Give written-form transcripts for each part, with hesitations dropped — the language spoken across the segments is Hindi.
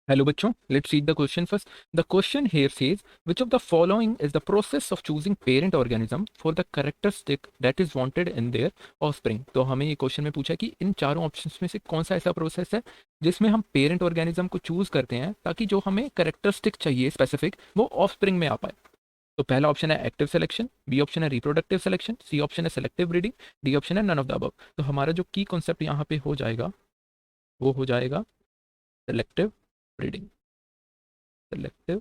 Hello बच्चों, let's read the question first. The question here says, which of the following is the process of choosing parent organism for the characteristic that is wanted in their offspring? तो हमें ये क्वेश्चन में पूछा कि इन चारों ऑप्शंस में से कौन सा ऐसा प्रोसेस है जिसमें हम पेरेंट ऑर्गेनिज्म को चूज करते हैं ताकि जो हमें कैरेक्टरिस्टिक चाहिए स्पेसिफिक वो ऑफस्प्रिंग में आ पाए। तो पहला ऑप्शन है एक्टिव सिलेक्शन, बी ऑप्शन है रिप्रोडक्टिव सिलेक्शन, सी ऑप्शन है सेलेक्टिव ब्रीडिंग, डी ऑप्शन है नन ऑफ द अबव। तो हमारा जो की कॉन्सेप्ट यहाँ पे हो जाएगा वो हो जाएगा सेलेक्टिव ब्रीडिंग। Selective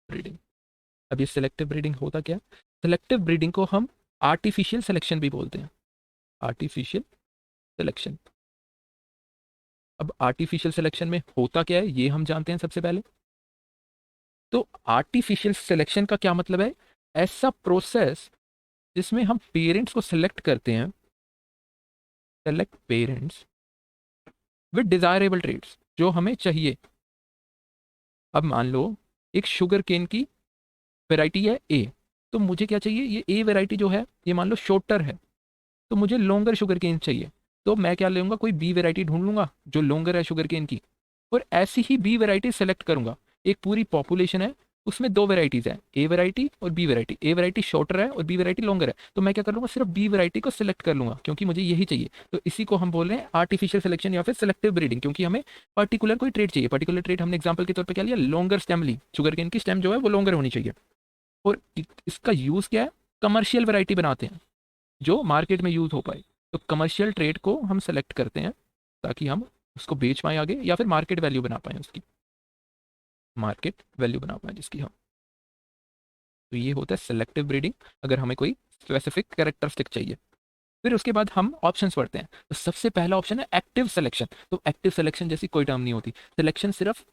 breeding. अब ये सेलेक्टिव ब्रीडिंग होता क्या है? सेलेक्टिव ब्रीडिंग को हम आर्टिफिशियल सिलेक्शन भी बोलते हैं। Artificial selection. अब आर्टिफिशियल सिलेक्शन में होता क्या है ये हम जानते हैं सबसे पहले। तो आर्टिफिशियल सिलेक्शन का क्या मतलब है? ऐसा प्रोसेस जिसमें हम पेरेंट्स को सिलेक्ट करते हैं, select parents with desirable traits जो हमें चाहिए। अब मान लो एक शुगर केन की वैरायटी है ए, तो मुझे क्या चाहिए? ये ए वैरायटी जो है ये मान लो शॉर्टर है, तो मुझे लॉन्गर शुगर केन चाहिए। तो मैं क्या लूँगा? कोई बी वैरायटी ढूंढ लूंगा जो लॉन्गर है शुगर केन की, और ऐसी ही बी वैरायटी सेलेक्ट करूंगा। एक पूरी पॉपुलेशन है, उसमें दो वैरायटीज है, ए वैरायटी और B variety. A variety shorter है और बी वैरायटी लॉन्गर है, तो मैं क्या कर लूंगा? सिर्फ बी वैरायटी को सिलेक्ट कर लूंगा क्योंकि मुझे यही चाहिए। तो इसी को हम बोल रहे हैं आर्टिफिशियल सिलेक्शन या फिर सेलेक्टिव ब्रीडिंग, क्योंकि हमें पर्टिकुलर कोई ट्रेड चाहिए। पर्टिकुलर ट्रेड हमने एग्जाम्पल के तौर पर क्या लिया? लॉन्गर स्टेम ली, शुगर केन की स्टेम जो है वो लॉन्गर होनी चाहिए। और इसका यूज क्या है? कमर्शियल वैरायटी बनाते हैं जो मार्केट में यूज हो पाए। तो कमर्शियल ट्रेड को हम सेलेक्ट करते हैं ताकि हम उसको बेच पाएं आगे, या फिर मार्केट वैल्यू बना पाएं, उसकी मार्केट वैल्यू बना पाएं जिसकी हम। तो ये होता है सेलेक्टिव ब्रीडिंग, अगर हमें कोई स्पेसिफिक कैरेक्टरिस्टिक चाहिए। फिर उसके बाद हम ऑप्शंस पढ़ते हैं। तो सबसे पहला ऑप्शन है एक्टिव सिलेक्शन। तो एक्टिव सिलेक्शन जैसी कोई टर्म नहीं होती। सिलेक्शन सिर्फ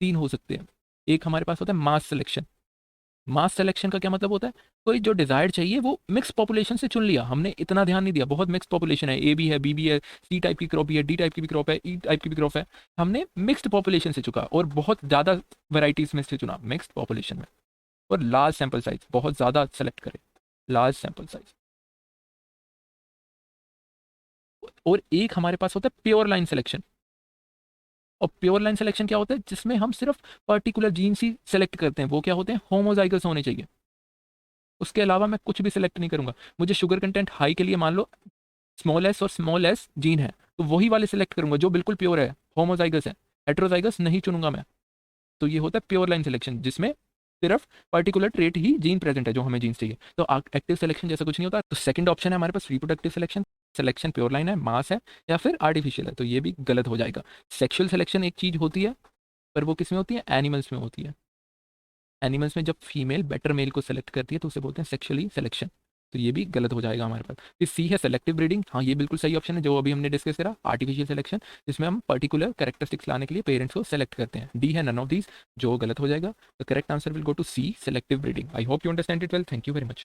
तीन हो सकते हैं। एक हमारे पास होता है मास सिलेक्शन। मास सिलेक्शन का क्या मतलब होता है? कोई जो डिजायर्ड चाहिए वो मिक्स पॉपुलेशन से चुन लिया, हमने इतना ध्यान नहीं दिया, बहुत मिक्स पॉपुलेशन है, ए भी है, बी भी है, सी टाइप की क्रॉप भी है, डी टाइप की भी क्रॉप है, ई टाइप की भी क्रॉप है। हमने मिक्स्ड पॉपुलेशन से चुका और बहुत ज़्यादा वैराइटीज में से चुना मिक्स्ड पॉपुलेशन में। और लार्ज सैंपल साइज, बहुत ज़्यादा सेलेक्ट करें, लार्ज सैंपल साइज। और एक हमारे पास होता है प्योर लाइन सिलेक्शन। और प्योर लाइन सिलेक्शन क्या होता है? जिसमें हम सिर्फ पर्टिकुलर जीन्स ही सेलेक्ट करते हैं। वो क्या होते हैं? होमोजाइगस होने चाहिए, उसके अलावा मैं कुछ भी सिलेक्ट नहीं करूंगा। मुझे शुगर कंटेंट हाई के लिए मान लो स्मॉल एस और स्मॉल एस जीन है, तो वही वाले सिलेक्ट करूंगा जो बिल्कुल प्योर है, होमोजाइगस है। हेट्रोजाइगस नहीं चुनूंगा मैं। तो ये होता है प्योर लाइन सिलेक्शन, जिसमें सिर्फ पर्टिकुलर ट्रेट ही जीन प्रेजेंट है जो हमें जीन्स चाहिए। तो एक्टिव सिलेक्शन जैसा कुछ नहीं होता। तो सेकंड ऑप्शन है हमारे पास reproductive selection. Selection pure line है, मास है, या फिर आर्टिफिशियल है, तो ये भी गलत हो जाएगा। सेक्शुअल सिलेक्शन एक चीज होती है, पर वो किस में होती है? एनिमल्स में होती है। एनिमल्स में जब फीमेल बेटर मेल को सेलेक्ट करती है तो उसे बोलते हैं सेक्शुअली सिलेक्शन। तो ये भी गलत हो जाएगा हमारे पास। फिर सी है सेलेक्टिव ब्रीडिंग। हाँ, ये बिल्कुल सही ऑप्शन है जो अभी हमने डिस्कस करा, आर्टिफिशियल सिलेक्शन, जिसमें हम पर्टिकुलर कैरेक्टरिस्टिक्स लाने के लिए पेरेंट्स को सेलेक्ट करते हैं। डी है नन ऑफ दीज, जो गलत हो जाएगा। The correct answer will go to C, selective breeding. I hope you understand it well. Thank you very much.